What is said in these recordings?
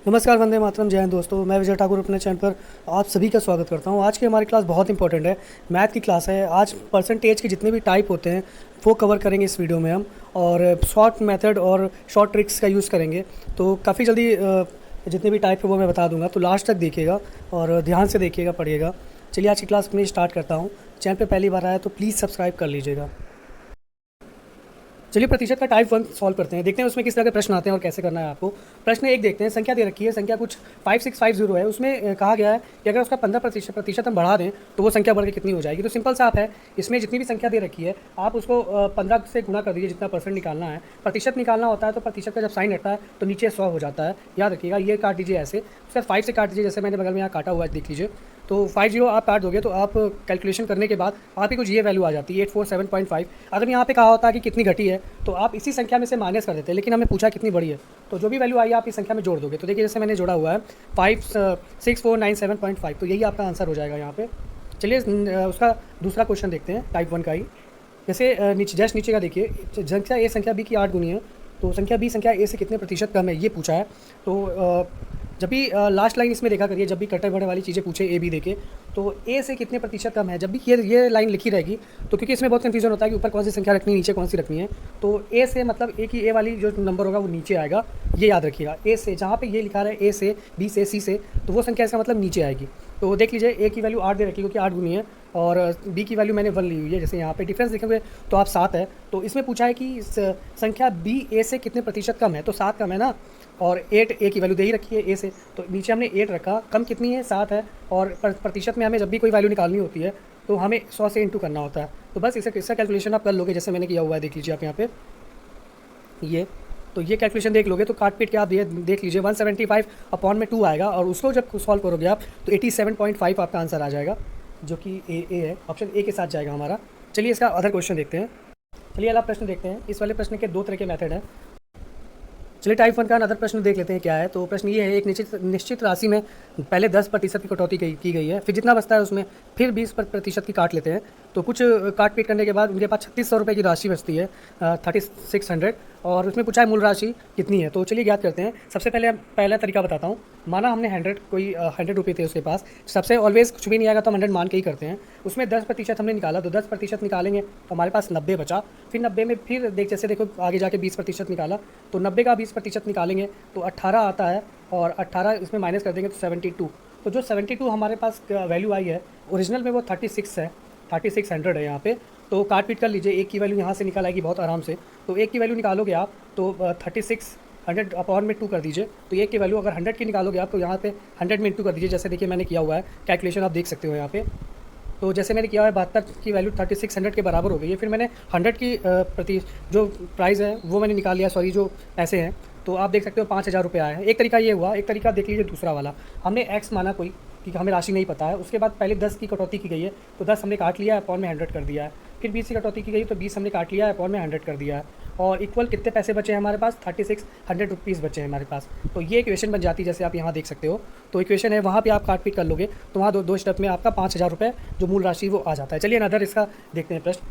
नमस्कार, वंदे मातरम, जय हिंद दोस्तों। मैं विजय ठाकुर अपने चैनल पर आप सभी का स्वागत करता हूं। आज की हमारी क्लास बहुत इंपॉर्टेंट है, मैथ की क्लास है। आज परसेंटेज के जितने भी टाइप होते हैं वो कवर करेंगे इस वीडियो में हम, और शॉर्ट मेथड और शॉर्ट ट्रिक्स का यूज़ करेंगे। तो काफ़ी जल्दी जितने भी टाइप है वो मैं बता दूंगा, तो लास्ट तक देखिएगा और ध्यान से देखिएगा, पढ़िएगा। चलिए आज की क्लास अपनी स्टार्ट करता हूँ। चैनल पर पहली बार आया तो प्लीज़ सब्सक्राइब कर लीजिएगा। चलिए प्रतिशत का टाइप 1 सॉल्व करते हैं, देखते हैं उसमें किस तरह के प्रश्न आते हैं और कैसे करना है आपको। प्रश्न एक देखते हैं, संख्या दे रखी है, संख्या कुछ 5650 है। उसमें कहा गया है कि अगर उसका 15% हम बढ़ा दें तो वो संख्या बढ़ के कितनी हो जाएगी। तो सिंपल सा आप है, इसमें जितनी भी संख्या दे रखी है आप उसको 15 से गुणा कर दीजिए, जितना परसेंट निकालना है। प्रतिशत निकालना होता है तो प्रतिशत का जब साइन हटता है तो नीचे 100 हो जाता है, याद रखिएगा। ये काट दीजिए ऐसे, उसके बाद 5 से काट दीजिए, जैसे मैंने बगल में यहाँ काटा हुआ है, देख लीजिए। तो 50 आप काट दोगे तो आप कैलकुलेशन करने के बाद आप ही कुछ ये वैल्यू आ जाती है 847.5। अगर यहाँ पे कहा होता है कि कितनी घटी है तो आप इसी संख्या में से माइनस कर देते हैं, लेकिन हमें पूछा कितनी बड़ी है, तो जो भी वैल्यू आई आप इस संख्या में जोड़ दोगे। तो देखिए जैसे मैंने जोड़ा हुआ है 56497.5, तो यही आपका आंसर हो जाएगा यहाँ पे। चलिए उसका दूसरा क्वेश्चन देखते हैं, टाइप 1 का ही। जैसे जस्ट नीचे का देखिए, संख्या ए संख्या बी की 8 गुनी है, तो संख्या बी संख्या ए से कितने प्रतिशत कम है ये पूछा है। तो जब भी लास्ट लाइन इसमें देखा करिए, जब भी कटे बढ़े वाली चीज़ें पूछे ए बी देके, तो ए से कितने प्रतिशत कम है, जब भी ये लाइन लिखी रहेगी तो क्योंकि इसमें बहुत कन्फ्यूजन होता है कि ऊपर कौन सी संख्या रखनी है, नीचे कौन सी रखनी है। तो ए से मतलब ए की ए वाली जो नंबर होगा वो नीचे आएगा, ये याद रखिएगा। ए से जहाँ पे ये लिखा रहा है ए से बी से सी से, तो वो संख्या इसका मतलब नीचे आएगी। तो देख लीजिए ए की वैल्यू 8 दे रखी है क्योंकि 8 गुनी है, और बी की वैल्यू मैंने 1 ली हुई है। जैसे यहाँ पे डिफरेंस देखेंगे तो आप 7 है, तो इसमें पूछा है कि संख्या बी ए से कितने प्रतिशत कम है, तो 7 कम है ना, और 8 ए की वैल्यू दे ही रखी है ए से, तो नीचे हमने 8 रखा, कम कितनी है 7 है। और प्रतिशत में हमें जब भी कोई वैल्यू निकालनी होती है तो हमें 100 से इंटू करना होता है। तो बस इसका कैलकुलेशन आप कर लोगे, जैसे मैंने किया हुआ है, देख लीजिए आप यहाँ पे ये। तो ये कैलकुलेशन देख लोगे तो काट पीट के आप ये देख लीजिए 175 अपॉन में 2 आएगा, और उसको जब सॉल्व करोगे आप तो 87.5 आपका आंसर आ जाएगा, जो कि ए है, ऑप्शन ए के साथ जाएगा हमारा। चलिए इसका अदर क्वेश्चन देखते हैं। चलिए अगला प्रश्न देखते हैं। इस वाले प्रश्न के 2 तरह के मेथड हैं। चलिए टाइप 1 का अदर प्रश्न देख लेते हैं क्या है। तो प्रश्न ये है, एक निश्चित राशि में पहले 10% की कटौती की गई है, फिर जितना बचता है उसमें फिर 20% की काट लेते हैं। तो कुछ काट पीट करने के बाद उनके पास 3600 रुपये की राशि बचती है, 3600, और उसमें पूछा है मूल राशि कितनी है। तो चलिए ज्ञात करते हैं। सबसे पहला तरीका बताता हूँ। माना हमने 100 रुपये थे उसके पास, सबसे ऑलवेज कुछ भी नहीं आएगा तो हम 100 मान के ही करते हैं। उसमें 10% हमने निकाला, तो 10% निकालेंगे तो हमारे पास 90 बचा। फिर 90 में फिर जैसे देखो आगे जाके 20% निकाला, तो 90 का 20% निकालेंगे तो 18 आता है, और 18 इसमें माइनस कर देंगे तो 72। तो जो 72 हमारे पास वैल्यू आई है, ओरिजिनल में वो 36 है, 3600 है यहाँ पे। तो काट पीट कर लीजिए, एक की वैल्यू यहाँ से निकल आएगी बहुत आराम से। तो एक की वैल्यू निकालोगे आप तो 3600 अपॉन में 2 कर दीजिए, तो एक की वैल्यू अगर 100 की निकालोगे आप तो यहाँ पे 100 में इंटू कर दीजिए, जैसे देखिए मैंने किया हुआ है, कैलकुलेशन आप देख सकते हो यहाँ पे। तो जैसे मैंने किया है 72 की वैल्यू 3600 के बराबर हो गई है। फिर मैंने 100 की जो प्राइस है वो मैंने निकाल लिया, सॉरी जो पैसे हैं, तो आप देख सकते हो 5000 रुपये आए हैं। एक तरीका ये हुआ। एक तरीका देख लीजिए दूसरा वाला, हमने एक्स माना कोई कि हमें राशि नहीं पता है, उसके बाद पहले 10 की कटौती की गई है तो 10 हमने काट लिया है, अपॉन में 100 कर दिया है। फिर 20 की कटौती की गई तो 20 हमने काट लिया है, अपॉन में 100 कर दिया है, और इक्वल कितने पैसे बचे हैं हमारे पास, 3600 रुपीज़ बचे हैं हमारे पास। तो ये इक्वेशन बन जाती है, जैसे आप यहाँ देख सकते हो। तो इक्वेशन है, वहाँ पे आप काट पीट कर लोगे तो वहाँ दो स्टेप में आपका 5000 रुपये जो मूल राशि वो आ जाता है। चलिए अनदर इसका देखते हैं प्रश्न।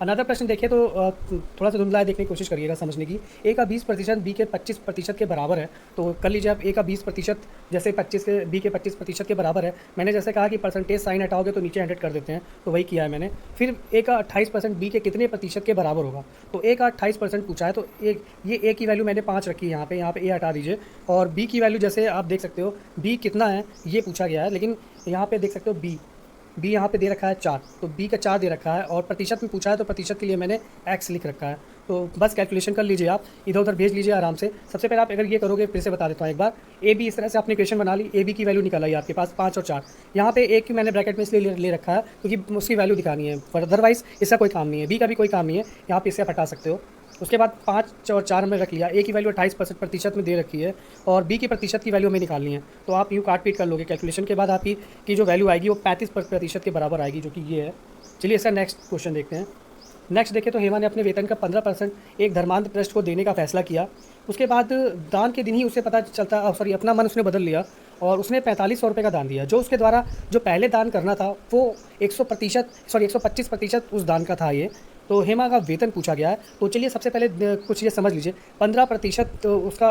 अनदर प्रश्न देखिए तो थोड़ा सा धुंधला है, देखने की कोशिश करिएगा समझने की। ए का 20% बी के 25% के बराबर है। तो कर लीजिए आप, ए का 20% जैसे 25 के बी के 25% के बराबर है। मैंने जैसे कहा कि परसेंटेज साइन हटाओगे तो नीचे 100 कर देते हैं, तो वही किया है मैंने। फिर ए का 28% बी के कितने प्रतिशत के बराबर होगा। तो ए का 28% पूछा है, तो ये ए की वैल्यू मैंने 5 रखी है यहाँ पे ए हटा दीजिए, और बी की वैल्यू जैसे आप देख सकते हो बी कितना है ये पूछा गया है, लेकिन यहाँ पे देख सकते हो बी यहाँ पे दे रखा है 4, तो बी का 4 दे रखा है, और प्रतिशत में पूछा है तो प्रतिशत के लिए मैंने एक्स लिख रखा है। तो बस कैलकुलेशन कर लीजिए आप, इधर उधर भेज लीजिए आराम से। सबसे पहले आप अगर ये करोगे, फिर से बता देता हूँ एक बार, ए बी इस तरह से आपने इक्वेशन बना ली, ए बी की वैल्यू निकल आई आपके पास 5 और 4। यहाँ पे ए की मैंने ब्रैकेट में इसलिए ले रखा है क्योंकि उसकी वैल्यू दिखानी है, अदरवाइज इसका कोई काम नहीं है, बी का भी कोई काम नहीं है, यहाँ पे इससे हटा सकते हो। उसके बाद 5 और 4 हमने रख लिया। ए की वैल्यू 28% प्रतिशत में दे रखी है, और बी की प्रतिशत की वैल्यू हमें निकालनी है। तो आप यूँ काट पीट कर लोगे कैलकुलेशन के बाद आपकी की जो वैल्यू आएगी वो 35% के बराबर आएगी, जो कि ये है। चलिए इसका नेक्स्ट क्वेश्चन देखते हैं। नेक्स्ट देखिए तो हेमा ने अपने वेतन का 15% एक धर्मांध ट्रस्ट को देने का फैसला किया। उसके बाद दान के दिन ही उसे पता चलता, सॉरी अपना मन उसने बदल लिया और उसने 4500 रुपये का दान दिया। जो उसके द्वारा जो पहले दान करना था वो 125% उस दान का था ये, तो हेमा का वेतन पूछा गया है। तो चलिए सबसे पहले कुछ ये समझ लीजिए, 15% उसका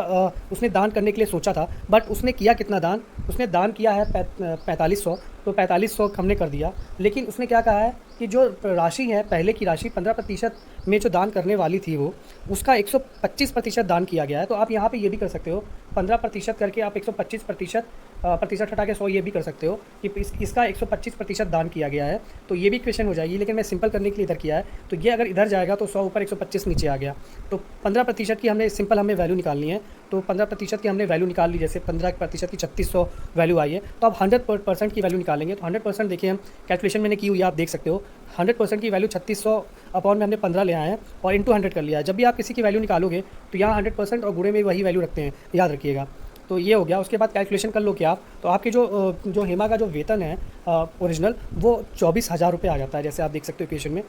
उसने दान करने के लिए सोचा था, बट उसने किया कितना दान? उसने दान किया है 4500, तो 4500 हमने कर दिया। लेकिन उसने क्या कहा है कि जो राशि है, पहले की राशि 15% में जो दान करने वाली थी वो, उसका 125% दान किया गया है। तो आप यहाँ पे ये भी कर सकते हो, 15% करके आप 125% प्रतिशत हटा के 100 ये भी कर सकते हो कि इसका 125% दान किया गया है। तो ये भी क्वेश्चन हो जाएगी, लेकिन मैं सिंपल करने के लिए इधर किया है। तो ये अगर इधर जाएगा तो 100 ऊपर 125 नीचे आ गया। तो 15% की हमने सिंपल हमें वैल्यू निकालनी है। तो 15% की हमने वैल्यू निकाल ली, जैसे 15% की 3600 वैल्यू आई है। तो अब 100% की वैल्यू निकालेंगे। तो 100% देखिए, हम कैलकुलेशन मैंने की हुई है, आप देख सकते हो। 100% की वैल्यू 3600 अपॉन में हमने 15 ले आए हैं और इंटू 100 कर लिया है। जब भी आप किसी की वैल्यू निकालोगे तो यहाँ 100% और गुणे में वही वैल्यू रखते हैं, याद रखिएगा। तो ये हो गया। उसके बाद कैलकुलेशन कर लो कि आप, तो आपकी जो हेमा का जो वेतन है ओरिजिनल, वो 24,000 रुपये आ जाता है, जैसे आप देख सकते हो इक्वेशन में।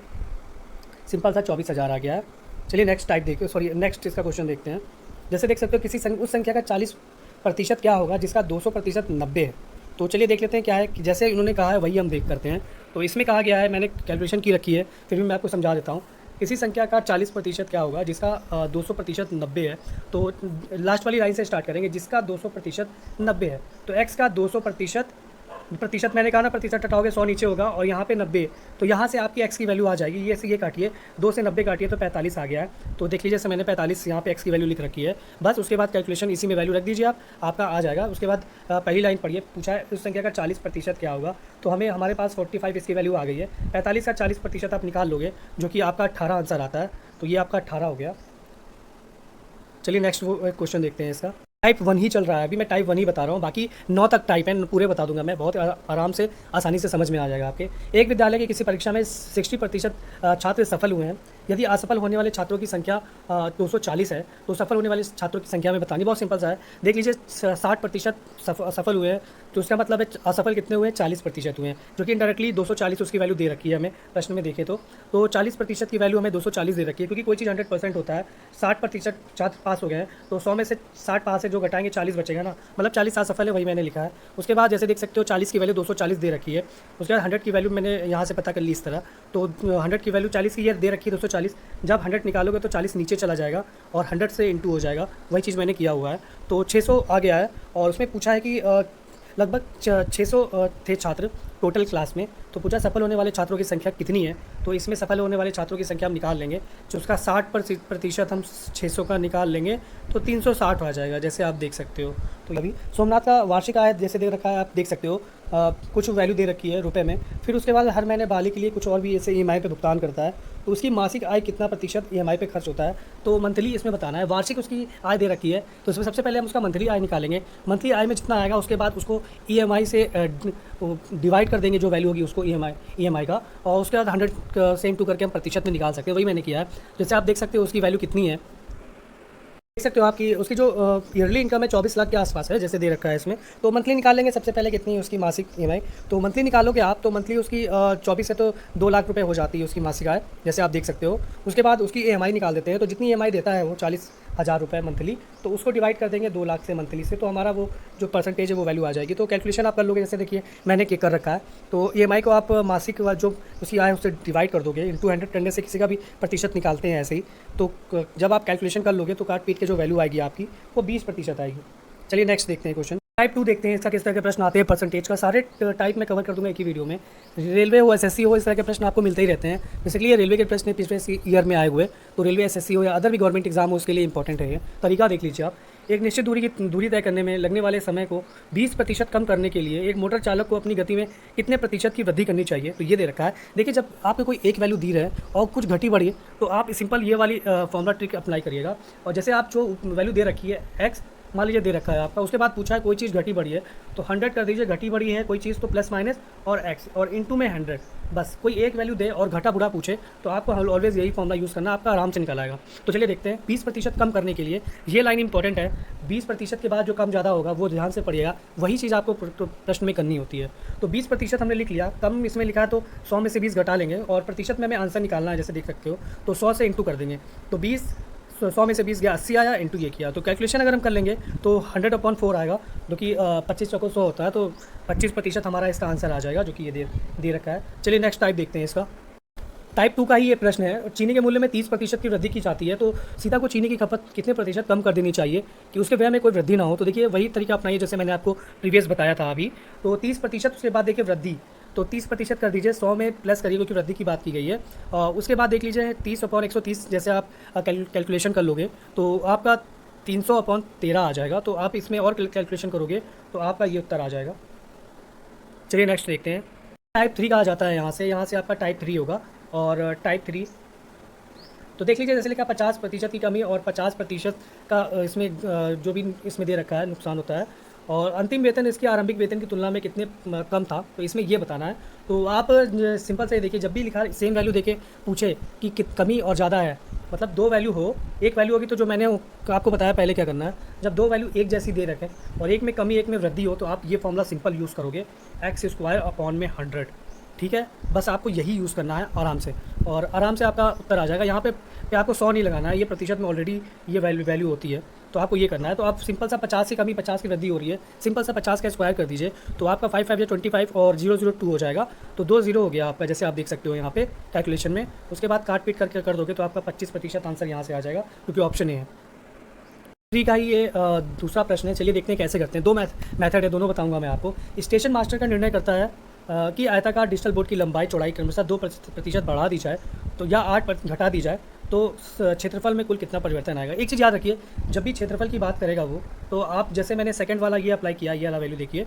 सिंपल सा 24,000 आ गया है। चलिए नेक्स्ट टाइप देखिए, सॉरी नेक्स्ट इसका क्वेश्चन देखते हैं। जैसे देख सकते हो किसी उस संख्या का 40% क्या होगा जिसका 200% 90 है। तो चलिए देख लेते हैं क्या है। कि जैसे इन्होंने कहा है वही हम देख करते हैं। तो इसमें कहा गया है, मैंने कैलकुलेशन की रखी है, फिर भी मैं आपको समझा देता हूँ। किसी संख्या का 40% क्या होगा जिसका 200% 90 है। तो लास्ट वाली लाइन से स्टार्ट करेंगे, जिसका 200% 90 है। तो एक्स का 200% प्रतिशत मैंने कहा ना, प्रतिशत हटाओगे 100 नीचे होगा, और यहाँ पे 90। तो यहाँ से आपकी एक्स की वैल्यू आ जाएगी। ये से ये काटिए, 2 से 90 काटिए तो 45 आ गया है। तो देख लीजिए, जैसे मैंने 45 यहाँ पे एक्स की वैल्यू लिख रखी है। बस उसके बाद कैलकुलेशन इसी में वैल्यू रख दीजिए, आपका आ जाएगा। उसके बाद पहली लाइन पढ़िए, पूछा है उस संख्या का 40% क्या होगा। तो हमारे पास 45 इसकी वैल्यू आ गई है। 45 का 40% आप निकाल लोगे, जो कि आपका 18 आंसर आता है। तो ये आपका 18 हो गया। चलिए नेक्स्ट वो क्वेश्चन देखते हैं। इसका टाइप 1 ही चल रहा है, अभी मैं टाइप 1 ही बता रहा हूँ, बाकी 9 तक टाइप है, पूरे बता दूंगा मैं, बहुत आराम से आसानी से समझ में आ जाएगा आपके। एक विद्यालय की किसी परीक्षा में 60% छात्र सफल हुए हैं। यदि असफल होने वाले छात्रों की संख्या 240 है, तो सफल होने वाले छात्रों की संख्या में बतानी। बहुत सिंपल सा है, देख लीजिए 60% सफल हुए हैं, तो उसका मतलब है असफल कितने हुए हैं, 40% हुए हैं, जो कि इंडायरेक्टली 240 उसकी वैल्यू दे रखी है हमें प्रश्न में देखें तो 40% की वैल्यू हमें 240 दे रखी है, क्योंकि कोई चीज़ 100% होता है। 60% छात्र पास हो गए हैं, तो 100 में से 60 पास है, जो घटाएंगे 40 बचेगा ना, मतलब 40 असफल है, वही मैंने लिखा है। उसके बाद जैसे देख सकते हो 40 की वैल्यू 240 दे रखी है। उसके बाद 100 की वैल्यू मैंने यहाँ से पता कर ली इस तरह। तो 100 की वैल्यू 40 की ये दे रखी है 240। जब 100 निकालोगे तो 40 नीचे चला जाएगा और 100 से इंटू हो जाएगा, वही चीज़ मैंने किया हुआ है। तो 600 आ गया है। और उसमें पूछा है कि लगभग 600 थे छात्र टोटल क्लास में। तो पूछा सफल होने वाले छात्रों की संख्या कितनी है। तो इसमें सफल होने वाले छात्रों की संख्या हम निकाल लेंगे, जो उसका 60% हम 600 का निकाल लेंगे तो 360 आ जाएगा, जैसे आप देख सकते हो। तो अभी सोमनाथ का वार्षिक आय जैसे दे रखा है, आप देख सकते हो कुछ वैल्यू दे रखी है रुपए में। फिर उसके बाद हर महीने बाली के लिए कुछ और भी ऐसे EMI पे भुगतान करता है। तो उसकी मासिक आय कितना प्रतिशत EMI पे खर्च होता है, तो मंथली इसमें बताना है। वार्षिक उसकी आय दे रखी है, तो इसमें सबसे पहले हम उसका मंथली आय निकालेंगे। मंथली आय में जितना आएगा उसके बाद उसको EMI से डिवाइड कर देंगे, जो वैल्यू होगी उसको EMI का, और उसके बाद 100 से इंटू करके हम प्रतिशत में निकाल सकते हैं। वही मैंने किया है। जैसे आप देख सकते हो उसकी वैल्यू कितनी है, देख सकते हो आपकी उसकी जो ईयरली इनकम है 24 लाख के आसपास है, जैसे दे रखा है इसमें। तो मंथली निकाल लेंगे सबसे पहले कितनी है उसकी मासिक EMI। तो मंथली निकालोगे आप, तो मंथली उसकी 24 है तो 2 लाख रुपए हो जाती है उसकी मासिक आय, जैसे आप देख सकते हो। उसके बाद उसकी EMI निकाल देते हैं। तो जितनी EMI देता है वो 40,000 रुपये मंथली, तो उसको डिवाइड कर देंगे 2 लाख से मंथली से, तो हमारा वो जो परसेंटेज है वो वैल्यू आ जाएगी। तो कैलकुलेशन आप कर लोगे, जैसे देखिए मैंने कर रखा है। तो EMI को आप मासिक जो उसकी आय उससे डिवाइड कर दोगे, इंटू 100 करने से किसी का भी प्रतिशत निकालते हैं ऐसे ही। तो जब आप कैलकुलेशन कर लोगे तो काट पीट के जो वैल्यू आएगी आपकी वो 20% आएगी। चलिए नेक्स्ट देखते हैं क्वेश्चन। टाइप 2 देखते हैं, इसका किस तरह के प्रश्न आते हैं परसेंटेज का। सारे टाइप में कवर कर दूंगा एक ही वीडियो में। रेलवे हो, SSC हो, इस तरह के प्रश्न आपको मिलते ही रहते हैं। बेसिकली ये रेलवे के प्रश्न पिछले ईयर में आए हुए, तो रेलवे SSC हो या अदर भी गवर्नमेंट एग्जाम हो, उसके लिए इंपॉर्टेंट है ये। तरीका देख लीजिए आप। एक निश्चित दूरी तय करने में लगने वाले समय को 20% कम करने के लिए एक मोटर चालक को अपनी गति में कितने प्रतिशत की वृद्धि करनी चाहिए, तो ये दे रखा है। देखिए जब आपको कोई एक वैल्यू दी रहा है और कुछ घटी बढ़ी है, तो आप सिंपल ये वाली फॉर्मूला ट्रिक अप्लाई करिएगा। और जैसे आप जो वैल्यू दे रखी है x, मान लीजिए दे रखा है आपका, उसके बाद पूछा है कोई चीज़ घटी बढ़ी है, तो 100 कर दीजिए, घटी बढ़ी है कोई चीज़ तो प्लस माइनस और x और इंटू में 100। बस कोई एक वैल्यू दे और घटा बुरा पूछे तो आपको ऑलवेज यही फॉर्मूला यूज़ करना, आपका आराम से निकल आएगा। तो चलिए देखते हैं। 20% कम करने के लिए ये लाइन इंपॉर्टेंट है। 20% के बाद जो कम ज़्यादा होगा वो ध्यान से पढ़िएगा, वही चीज़ आपको प्रश्न में करनी होती है। तो 20% हमने लिख लिया, कम इसमें लिखा है तो 100 में से 20 घटा लेंगे और प्रतिशत में हमें आंसर निकालना है, जैसे देख सकते हो। तो 100 से इंटू कर देंगे, तो 100 में से 20 गया 80 आया, इंटू ये किया। तो कैलकुलेशन अगर हम कर लेंगे तो 100/4 आएगा, जो कि 25 चौको 100 होता है। तो 25% हमारा इसका आंसर आ जाएगा, जो कि ये दे रखा है। चलिए नेक्स्ट टाइप देखते हैं इसका। टाइप 2 का ही ये प्रश्न है। चीनी के मूल्य में 30% की वृद्धि की जाती है, तो सीता को चीनी की खपत कितने प्रतिशत कम कर देनी चाहिए कि उसके व्यय में कोई वृद्धि ना हो। तो देखिए वही तरीका अपनाइए जैसे मैंने आपको प्रीवियस बताया था अभी। तो 30% उसके बाद देखिए वृद्धि, तो 30% कर दीजिए, 100 में प्लस करिए क्योंकि वृद्धि की बात की गई है। और उसके बाद देख लीजिए 30/130 जैसे आप कैलकुलेशन कर लोगे तो आपका 300/13 आ जाएगा। तो आप इसमें और कैलकुलेशन करोगे तो आपका ये उत्तर आ जाएगा। चलिए नेक्स्ट देखते हैं। टाइप 3 कहा जाता है यहाँ से आपका टाइप 3 होगा। और टाइप 3 तो देख लीजिए जैसे लिखा 50% की कमी और 50% का इसमें जो भी इसमें दे रखा है नुकसान होता है। और अंतिम वेतन इसके आरंभिक वेतन की तुलना में कितने कम था, तो इसमें ये बताना है। तो आप सिंपल से देखिए, जब भी लिखा सेम वैल्यू देके पूछे कि कमी और ज़्यादा है, मतलब दो वैल्यू हो, एक वैल्यू होगी तो जो मैंने आपको बताया पहले क्या करना है, जब दो वैल्यू एक जैसी दे रखें और एक में कमी एक में वृद्धि हो तो आप ये फॉर्मूला सिंपल यूज़ करोगे, x² / 100। ठीक है, बस आपको यही यूज़ करना है आराम से, और आराम से आपका उत्तर आ जाएगा। यहाँ पे आपको 100 नहीं लगाना है, ये प्रतिशत में ऑलरेडी ये वैल्यू होती है, तो आपको ये करना है। तो आप सिंपल सा 50 की कमी 50 की वृद्धि हो रही है, सिंपल सा 50 का स्क्वायर कर दीजिए तो आपका 5 5 या 25 और 002 हो जाएगा। तो 2 0 हो गया आपका, जैसे आप देख सकते हो यहाँ पे कैलकुलेशन में। उसके बाद काट पीट करके कर दोगे तो आपका 25% आंसर यहाँ से आ जाएगा, क्योंकि ऑप्शन ए है। 3 का ही ये दूसरा प्रश्न है। चलिए देखते हैं कैसे करते हैं। दो मैथड है, दोनों बताऊंगा मैं आपको। स्टेशन मास्टर का निर्णय करता है कि आयताकार डिजिटल बोर्ड की लंबाई चौड़ाई क्रमशः 2% बढ़ा दी जाए तो या 8% घटा दी जाए तो क्षेत्रफल में कुल कितना परिवर्तन आएगा। एक चीज़ याद रखिए, जब भी क्षेत्रफल की बात करेगा वो, तो आप जैसे मैंने सेकंड वाला ये अप्लाई किया, ये वाला वैल्यू देखिए,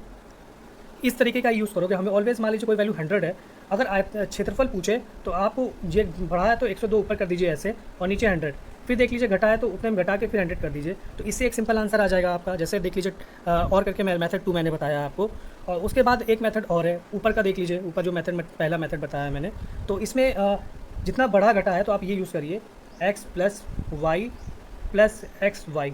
इस तरीके का यूज़ करोगे। हमें ऑलवेज मान लीजिए कोई वैल्यू 100 है, अगर क्षेत्रफल पूछे तो आप ये बढ़ाया तो 102 ऊपर कर दीजिए ऐसे, और नीचे 100, फिर देख लीजिए घटाया तो उतने में घटा के फिर 100 कर दीजिए, तो इससे एक सिंपल आंसर आ जाएगा आपका। जैसे देख लीजिए और करके मेथड 2 मैंने बताया आपको। और उसके बाद एक मेथड और है, ऊपर का देख लीजिए, ऊपर जो मेथड पहला मेथड बताया मैंने, तो इसमें जितना बड़ा घटा है तो आप ये यूज़ करिए, x + y + xy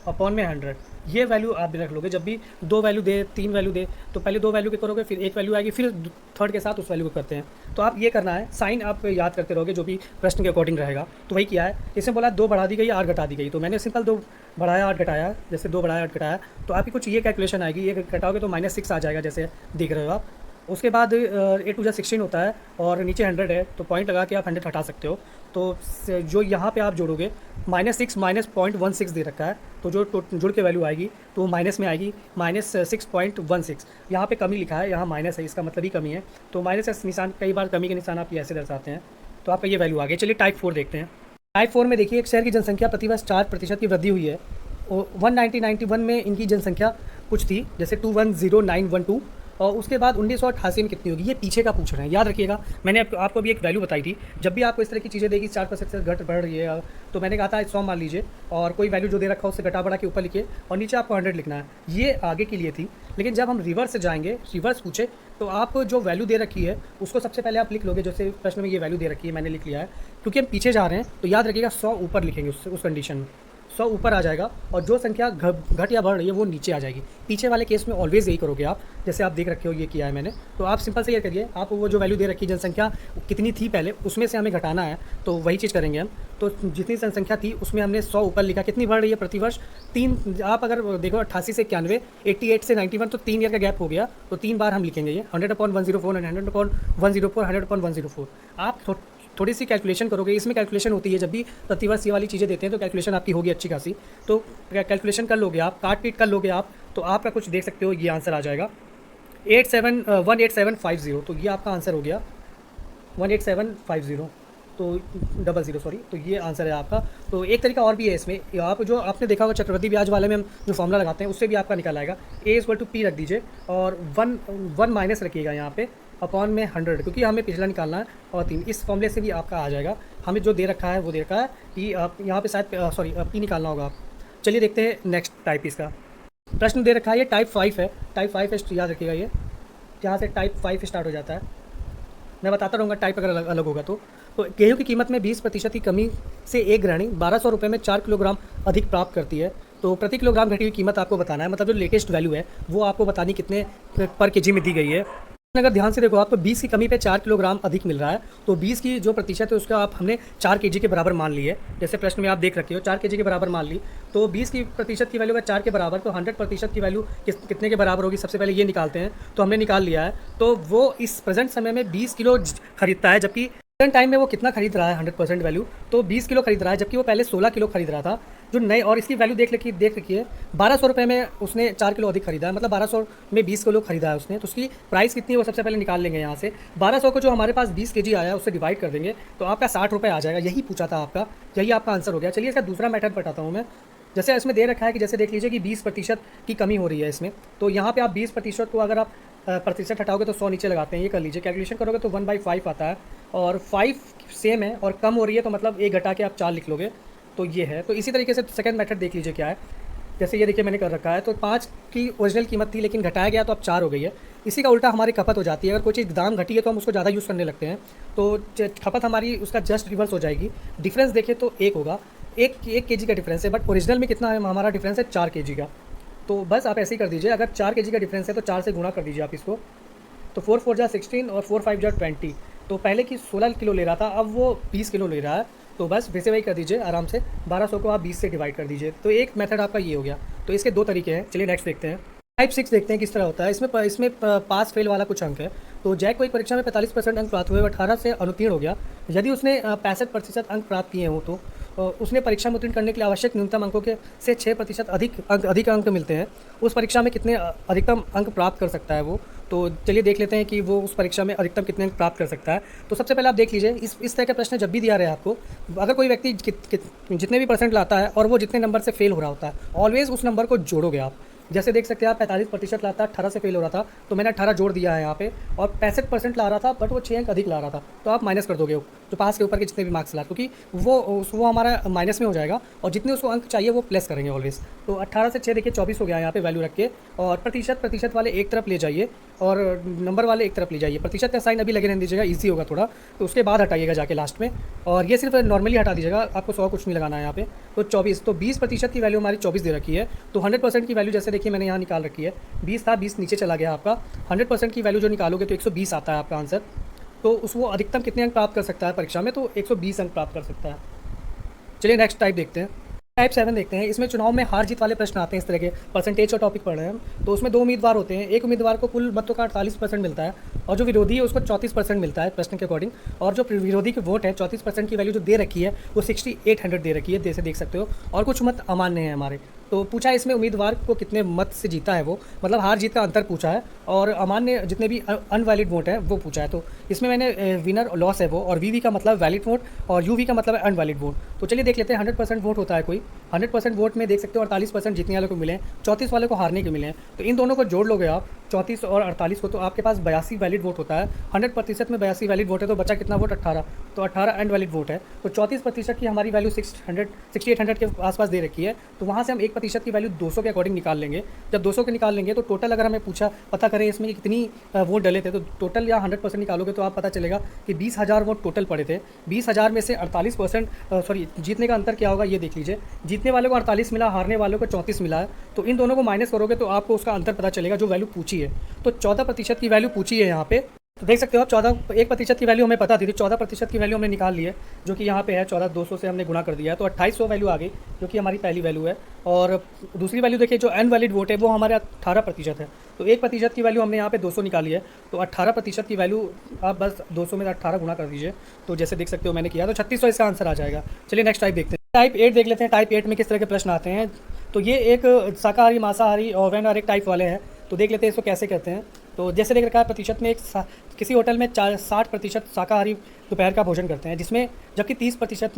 अपॉन में 100। ये वैल्यू आप भी रख लोगे। जब भी दो वैल्यू दे, तीन वैल्यू दे, तो पहले दो वैल्यू के करोगे, फिर एक वैल्यू आएगी, फिर थर्ड के साथ उस वैल्यू को करते हैं। तो आप ये करना है, साइन आप याद करते रहोगे जो भी प्रश्न के अकॉर्डिंग रहेगा। तो वही किया है, इसमें बोला 2 बढ़ा दी गई 8 घटा दी गई, तो मैंने सिंपल 2 बढ़ाया 8 घटाया, जैसे 2 बढ़ाया 8 घटाया, तो आपकी कुछ ये कैलकुलेशन आएगी। ये घटाओगे तो -6 आ जाएगा, जैसे देख रहे हो आप। उसके बाद 8 × 16 होता है और नीचे 100 है, तो पॉइंट लगा के आप 100 हटा सकते हो। तो जो यहाँ पे आप जोड़ोगे -6 -0.16 दे रखा है, तो जो जुड़ के वैल्यू आएगी तो वो माइनस में आएगी, -6.16। यहाँ पे कमी लिखा है, यहाँ माइनस है, इसका मतलब ही कमी है, तो माइनस निशान, कई बार कमी के निशान आप ऐसे दर्शाते हैं, तो आपका ये वैल्यू आ गई। चलिए टाइप 4 देखते हैं। टाइप 4 में देखिए, एक शहर की जनसंख्या प्रतिवर्ष 4% की वृद्धि हुई है। 1991 में इनकी जनसंख्या कुछ थी, जैसे 210912, और उसके बाद 1988 में कितनी होगी, ये पीछे का पूछ रहे हैं। याद रखिएगा, मैंने आपको अभी एक वैल्यू बताई थी। जब भी आपको इस तरह की चीज़ें देगी 4% से घट बढ़ रही है, तो मैंने कहा था 100 मान लीजिए, और कोई वैल्यू जो दे रखा हो उससे घटा बढ़ा के ऊपर लिखिए, और नीचे आपको 100 लिखना है। ये आगे के लिए थी, लेकिन जब हम रिवर्स से जाएंगे, रिवर्स पूछे तो आप जो वैल्यू दे रखी है उसको सबसे पहले आप लिख लोगे। जैसे प्रश्न में ये वैल्यू दे रखी है, मैंने लिख लिया है, क्योंकि हम पीछे जा रहे हैं, तो याद रखिएगा 100 ऊपर लिखेंगे उस कंडीशन में। 100 ऊपर आ जाएगा, और जो संख्या घट या बढ़ रही है वो नीचे आ जाएगी। पीछे वाले केस में ऑलवेज यही करोगे आप, जैसे आप देख रखे हो ये किया है मैंने। तो आप सिंपल से ये करिए, आप वो जो वैल्यू दे रखी है जनसंख्या कितनी थी पहले, उसमें से हमें घटाना है, तो वही चीज़ करेंगे हम। तो जितनी जनसंख्या थी उसमें हमने 100 ऊपर लिखा, कितनी बढ़ रही है प्रतिवर्ष 3। आप अगर देखो 88 से 91, 88 से 91, तो 3 ईयर का गैप हो गया, तो 3 बार हम लिखेंगे ये 100/104, 100/104, 100/104। आप थोड़ी सी कैलकुलेशन करोगे, इसमें कैलकुलेशन होती है, जब भी प्रतिवर्ष ये वाली चीज़ें देते हैं तो कैलकुलेशन आपकी होगी अच्छी खासी। तो कैलकुलेशन कर लोगे आप, काट पीट कर लोगे आप, तो आपका कुछ देख सकते हो ये आंसर आ जाएगा 18750। तो ये आपका आंसर हो गया 18750, तो 00 सॉरी, तो ये आंसर है आपका। तो एक तरीका और भी है इसमें, आप जो आपने देखा होगा चक्रवृद्धि ब्याज वाले में हम जो फॉर्मूला लगाते हैं उससे भी आपका निकल आएगा। A = P रख दीजिए, और 1 माइनस रखिएगा यहाँ पे अपॉन में 100, क्योंकि हमें पिछला निकालना है, और 3 इस फॉर्मूले से भी आपका आ जाएगा। हमें जो दे रखा है वो दे रखा है कि आप यहाँ पे शायद सॉरी P निकालना होगा आप। चलिए देखते हैं नेक्स्ट टाइप इसका प्रश्न दे रखा है, ये टाइप 5 है। टाइप 5 है, याद रखिएगा, ये यहाँ से टाइप 5 स्टार्ट हो जाता है। मैं बताता रहूँगा टाइप अगर अलग होगा तो गेहूं की कीमत में 20% की कमी से एक गृहिणी 1200 रुपये में 4 किलोग्राम अधिक प्राप्त करती है। तो प्रति किलोग्राम घटी हुई कीमत आपको बताना है, मतलब जो लेटेस्ट वैल्यू है वो आपको बतानी कितने पर केजी में दी गई है। अगर ध्यान से देखो, आपको 20 की कमी पे 4 किलोग्राम अधिक मिल रहा है, तो 20 की जो प्रतिशत है उसका आप हमने 4 केजी के बराबर मान ली है। जैसे प्रश्न में आप देख रखे हो 4 केजी के बराबर मान ली, तो 20 की प्रतिशत की वैल्यू है 4 के बराबर, तो 100% की वैल्यू कितने के बराबर होगी, सबसे पहले ये निकालते हैं। तो हमने निकाल लिया है, तो वो इस प्रेजेंट समय में 20 किलो खरीदता है, जबकि करंट टाइम में वो कितना खरीद रहा है 100% वैल्यू, तो 20 किलो खरीद रहा है, जबकि वो पहले 16 किलो खरीद रहा था जो नए। और इसकी वैल्यू देख रखिए 1200 रुपये में उसने 4 किलो अधिक खरीदा है, मतलब 1200 में 20 किलो खरीदा है उसने। तो उसकी प्राइस कितनी है वो सबसे पहले निकाल लेंगे यहाँ से। 1200 को जो हमारे पास 20 केजी आया है उससे डिवाइड कर देंगे तो आपका 60 रुपये आ जाएगा। यही पूछा था आपका, यही आपका आंसर हो गया। चलिए इसका दूसरा मेथड बताता हूँ मैं। जैसे इसमें दे रखा है कि जैसे देख लीजिए कि 20% की कमी हो रही है इसमें, तो यहाँ पे आप 20% को अगर आप प्रतिशत हटाओगे तो 100 नीचे लगाते हैं। ये कर लीजिए, कैलकुलेशन करोगे तो 1/5 आता है, और 5 सेम है और कम हो रही है तो मतलब 1 घटा के आप 4 लिख लोगे, तो ये है। तो इसी तरीके से सेकंड मेथड देख लीजिए क्या है। जैसे ये देखिए मैंने कर रखा है, तो 5 की ओरिजिनल कीमत थी लेकिन घटाया गया तो अब 4 हो गई है। इसी का उल्टा हमारी खपत हो जाती है। अगर कोई चीज़ दाम घटी है तो हम उसको ज़्यादा यूज़ करने लगते हैं, तो खपत हमारी उसका जस्ट रिवर्स हो जाएगी। डिफरेंस देखिए तो 1 होगा, एक केजी का डिफरेंस है, बट ओरिजिनल में कितना है हमारा डिफरेंस है 4 केजी का। तो बस आप ऐसे ही कर दीजिए, अगर 4 केजी का डिफरेंस है तो 4 से गुणा कर दीजिए आप इसको, तो 4 4 जा 16 और 4 5 जा 20। तो पहले की 16 किलो ले रहा था, अब वो 20 किलो ले रहा है। तो बस वैसे वही कर दीजिए आराम से, 1200 को आप 20 से डिवाइड कर दीजिए। तो एक मेथड आपका ये हो गया। तो इसके 2 तरीके हैं। चलिए नेक्स्ट देखते हैं। टाइप 6 देखते हैं किस तरह होता है। इसमें पास फेल वाला कुछ अंक है। तो जैक को एक परीक्षा में 45% अंक प्राप्त हुए, 18 से अनुत्तीर्ण हो गया। यदि उसने 65% अंक प्राप्त किए हों तो उसने परीक्षा में उत्तीर्ण करने के लिए आवश्यक न्यूनतम अंकों के से 6% अधिक अंक मिलते हैं। उस परीक्षा में कितने अधिकतम अंक प्राप्त कर सकता है वो। तो चलिए देख लेते हैं कि वो उस परीक्षा में अधिकतम कितने अंक प्राप्त कर सकता है। तो सबसे पहले आप देख लीजिए, इस तरह का प्रश्न जब भी दिया रहे आपको, अगर कोई व्यक्ति जितने भी परसेंट लाता है और वो जितने नंबर से फेल हो रहा होता है, ऑलवेज उस नंबर को जोड़ोगे आप। जैसे देख सकते हैं आप 45% लाता, 18 से फेल हो रहा था तो मैंने 18 जोड़ दिया है यहाँ पे, और 65% ला रहा था बट वो 6 अंक अधिक ला रहा था, तो आप माइनस कर दोगे जो पास के ऊपर के जितने भी मार्क्स ला, क्योंकि वो हमारा माइनस में हो जाएगा और जितने उसको अंक चाहिए वो प्लस करेंगे ऑलवेज। तो 18 से 6 देखिए 24 हो गया यहाँ पे वैल्यू रख के, और प्रतिशत वाले एक तरफ ले जाइए और नंबर वाले एक तरफ ले जाइए। प्रतिशत का साइन अभी लगे रहने दीजिएगा, ईजी होगा थोड़ा, तो उसके बाद हटाइएगा जाके लास्ट में, और ये सिर्फ नॉर्मली हटा दीजिएगा, आपको 100 कुछ नहीं लगाना है यहाँ पे। तो 24, तो 20% की वैल्यू हमारी 24 दे रखी है। तो 100% की वैल्यू जैसे देखिए मैंने यहाँ निकाल रखी है, 20 था, 20 नीचे चला गया आपका। 100% की वैल्यू जो निकालोगे तो 120 आता है आपका आंसर। तो उसको अधिकतम कितने अंक प्राप्त कर सकता है परीक्षा में, तो 120 अंक प्राप्त कर सकता है। चलिए नेक्स्ट टाइप देखते हैं। टाइप 7 देखते हैं। इसमें चुनाव में हार जीत वाले प्रश्न आते हैं, इस तरह के परसेंटेज का टॉपिक पढ़ रहे हैं हम। तो उसमें 2 उम्मीदवार होते हैं, एक उम्मीदवार को कुल मतों का 48% मिलता है और जो विरोधी है उसको 34% मिलता है प्रश्न के अकॉर्डिंग। और जो विरोधी के वोट है 34% की वैल्यू जो दे रखी है वो 6800 दे रखी है, जैसे देख सकते हो, और कुछ मत अमान्य हैं हमारे। तो पूछा है इसमें उम्मीदवार को कितने मत से जीता है वो, मतलब हार जीत का अंतर पूछा है, और अमान्य जितने भी अनवैलिड वोट है वो पूछा है। तो इसमें मैंने विनर लॉस है वो, और वीवी का मतलब वैलिड वोट और यूवी का मतलब है अनवैलिड वोट। तो चलिए देख लेते हैं। 100% वोट होता है कोई, 100% वोट में देख सकते हो 48% जीतने वाले को मिले हैं, 34 वाले को हारने के मिले हैं। तो इन दोनों को जोड़ लोगे आप, 34 और 48 को, तो आपके पास 82 वैलिड वोट होता है। 100% में 82 वैलिड वोट है, तो बचा कितना वोट, 18। तो 18 अनवैलिड वोट है। तो 34% की हमारी वैल्यू 6800 के आसपास दे रखी है। तो वहाँ से हम 1% की वैल्यू 200 के अकॉर्डिंग निकाल लेंगे। जब 200 के निकाल लेंगे तो टोटल अगर हमें पूछा पता करें इसमें कितनी वोट डले थे, तो टोटल या 100% निकालोगे तो आप पता चलेगा कि 20,000 वोट टोटल पड़े थे। 20,000 में से 48% जीतने का अंतर क्या होगा ये देख लीजिए। जीतने वाले को 48 मिला, हारने वालों को 34 मिला है। तो इन दोनों को माइनस करोगे तो आपको उसका अंतर पता चलेगा जो वैल्यू पूछी है। तो 14% की वैल्यू पूछी है यहाँ पे। तो देख सकते हो आप 1% की वैल्यू हमें पता थी, 14% की वैल्यू हमने निकाल ली है, जो कि यहाँ पे है 14,200 से हमने गुणा कर दिया है। तो 2800 वैल्यू आ गई, जो कि हमारी पहली वैल्यू है। और दूसरी वैल्यू देखिए जो अनवैलिड वोट है वो हमारे 18% है। तो 1% की वैल्यू हमने यहाँ पे 200 निकाली है। तो 18% की वैल्यू आप बस 200 में 18 गुणा कर दीजिए, तो जैसे देख सकते हो मैंने किया, तो 3600 इसका आंसर आ जाएगा। चलिए नेक्स्ट टाइप देखते हैं। टाइप 8 देख लेते हैं। टाइप 8 में किस तरह के प्रश्न आते हैं। तो ये एक शाकाहारी, मांसाहारी और वेनहारी टाइप वाले हैं। तो देख लेते हैं इसको कैसे करते हैं। तो जैसे देख रखा है प्रतिशत में किसी होटल में 60% शाकाहारी दोपहर का भोजन करते हैं, जिसमें जबकि 30%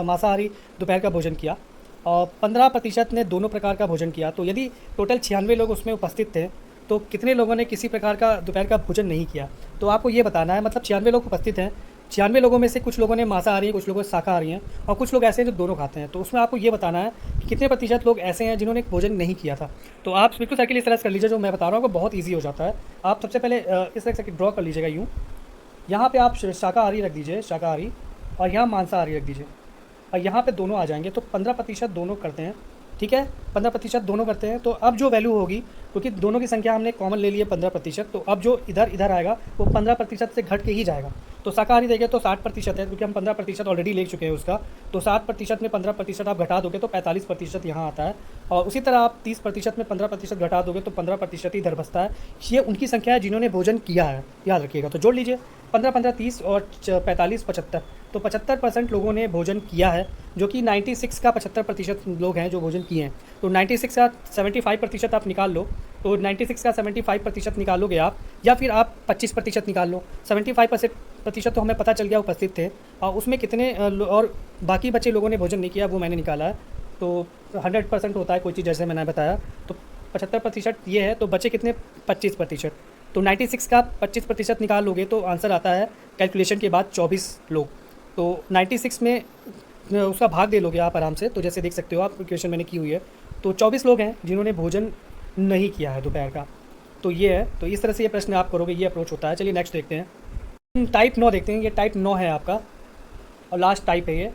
मांसाहारी दोपहर का भोजन किया, और 15% ने दोनों प्रकार का भोजन किया। तो यदि टोटल 96 लोग उसमें उपस्थित थे तो कितने लोगों ने किसी प्रकार का दोपहर का भोजन नहीं किया। तो आपको ये बताना है, मतलब 96 लोग उपस्थित हैं, 96 लोगों में से कुछ लोगों ने मांसाहारी हैं, कुछ लोगों शाकाहारी हैं, और कुछ लोग ऐसे हैं जो दोनों खाते हैं। तो उसमें आपको ये बताना है कि कितने प्रतिशत लोग ऐसे हैं जिन्होंने भोजन नहीं किया था। तो आप बिल्कुल सर्किल इस तरह से कर लीजिए, जो मैं बता रहा हूँ वो बहुत ईजी हो जाता है। आप सबसे पहले इस तरह से ड्रॉ कर लीजिएगा यूँ। यहाँ पर आप शाकाहारी रख दीजिए, शाकाहारी, और यहाँ मांसाहारी रख दीजिए, और यहाँ पर दोनों आ जाएंगे। तो 15% दोनों करते हैं, ठीक है, 15% दोनों करते हैं। तो अब जो वैल्यू होगी, क्योंकि दोनों की संख्या हमने कॉमन ले ली है 15%, तो अब जो इधर आएगा वो 15% से घट के ही जाएगा। तो शाकाहारी देखें तो 60% है, क्योंकि हम 15% ऑलरेडी ले चुके हैं उसका। तो 60% में 15% आप घटा दोगे तो 45% यहाँ आता है। और उसी तरह आप 30% में 15% घटा दोगे तो 15% ही इधर बचता है। ये उनकी संख्या है जिन्होंने भोजन किया है, याद रखिएगा। तो जोड़ लीजिए 15 15 30 और 45 75, तो 75% लोगों ने भोजन किया है, जो कि 96 का 75% लोग हैं जो भोजन किए हैं। तो 96 का 75% आप निकाल लो, तो 96 का 75% निकालोगे आप, या फिर आप 25% निकाल लो। 75% तो हमें पता चल गया उपस्थित थे, और उसमें कितने और बाकी बचे लोगों ने भोजन नहीं किया वो मैंने निकाला है। तो 100% होता है कोई चीज़, जैसे मैंने बताया। तो 75% ये है, तो बचे कितने, 25%। तो 96 का 25% निकाल लोगे तो आंसर आता है कैलकुलेशन के बाद 24 लोग। तो 96 में उसका भाग दे लोगे आप आराम से। तो जैसे देख सकते हो आप, क्वेश्चन मैंने की हुई है। तो 24 लोग हैं जिन्होंने भोजन नहीं किया है दोपहर का। तो ये है, तो इस तरह से ये प्रश्न आप करोगे, ये अप्रोच होता है। चलिए नेक्स्ट देखते हैं। टाइप 9 देखते हैं। ये टाइप 9 है आपका, और लास्ट टाइप है ये।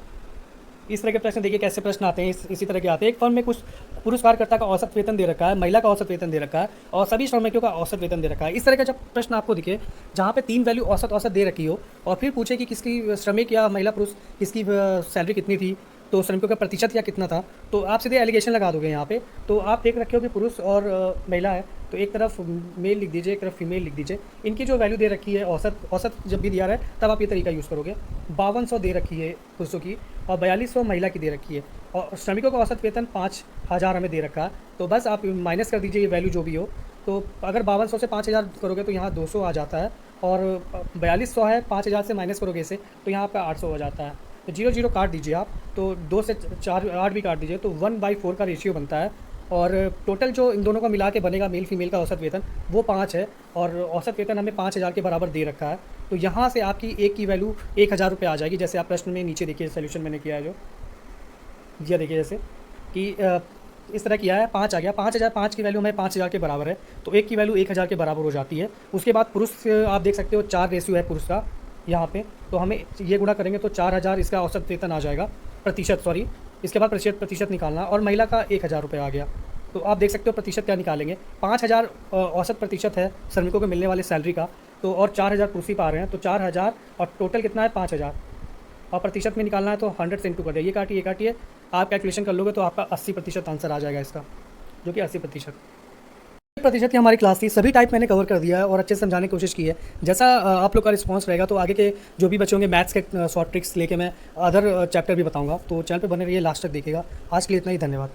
इस तरह के प्रश्न देखिए कैसे प्रश्न आते हैं, इसी तरह के आते हैं। एक फर्म में कुछ पुरुष कार्यकर्ता का औसत वेतन दे रखा है, महिला का औसत वेतन दे रखा है, और सभी श्रमिकों का औसत वेतन दे रखा है। इस तरह का जब प्रश्न आपको दिखे जहाँ पे 3 वैल्यू औसत औसत दे रखी हो, और फिर पूछे कि किसकी श्रमिक या महिला पुरुष किसकी सैलरी कितनी थी, तो श्रमिकों का प्रतिशत या कितना था, तो आप सीधे एलिगेशन लगा दोगे यहाँ पे। तो आप देख रखे हो कि पुरुष और महिला है, तो एक तरफ मेल लिख दीजिए, एक तरफ फीमेल लिख दीजिए। इनकी जो वैल्यू दे रखी है औसत जब भी दिया रहा है तब आप ये तरीका यूज़ करोगे। 5200 दे रखी है पुरुषों की, और 4200 महिला की दे रखी है, और श्रमिकों का औसत वेतन 5000 हमें दे रखा है। तो बस आप माइनस कर दीजिए ये वैल्यू जो भी हो। तो अगर 5200 से 5000 करोगे तो यहाँ 200 आ जाता है, और 4200 है, 5000 से माइनस करोगे इसे तो यहाँ आपका 800 हो जाता है। तो 0 0 काट दीजिए आप, तो 2 से 4 8 भी काट दीजिए, तो 1/4 का रेशियो बनता है। और टोटल जो इन दोनों को मिला के बनेगा मेल फीमेल का औसत वेतन, वो 5 है, और औसत वेतन हमें 5000 के बराबर दे रखा है। तो यहाँ से आपकी एक की वैल्यू 1000 रुपये आ जाएगी। जैसे आप प्रश्न में नीचे देखिए, सोल्यूशन मैंने किया है जो, ये देखिए जैसे कि इस तरह किया है, 5 आ गया। 5000, 5 की वैल्यू हमें 5000 के बराबर है, तो एक की वैल्यू 1000 के बराबर हो जाती है। उसके बाद पुरुष आप देख सकते हो 4 रेशियो है पुरुष का यहाँ पे, तो हमें ये गुणा करेंगे तो 4000 इसका औसत वेतन आ जाएगा, प्रतिशत सॉरी। इसके बाद प्रतिशत निकालना, और महिला का 1000 रुपये आ गया। तो आप देख सकते हो प्रतिशत क्या निकालेंगे। 5000 औसत प्रतिशत है श्रमिकों को मिलने वाले सैलरी का, तो और 4000 पुरुष ही पा रहे हैं, तो 4000, और टोटल कितना है 5000, और प्रतिशत में निकालना है तो 100 से इंटू कर दिया। ये काटिए आप कैलकुलेशन कर लोगे तो आपका 80% आंसर आ जाएगा इसका, जो कि 80% की हमारी क्लास थी। सभी टाइप मैंने कवर कर दिया है और अच्छे से समझाने की कोशिश की है। जैसा आप लोग का रिस्पांस रहेगा तो आगे के जो भी बच्चे होंगे मैथ्स के शॉर्ट ट्रिक्स लेके मैं अदर चैप्टर भी बताऊंगा। तो चैनल पे बने रहिए, लास्ट तक देखिएगा। आज के लिए इतना ही, धन्यवाद।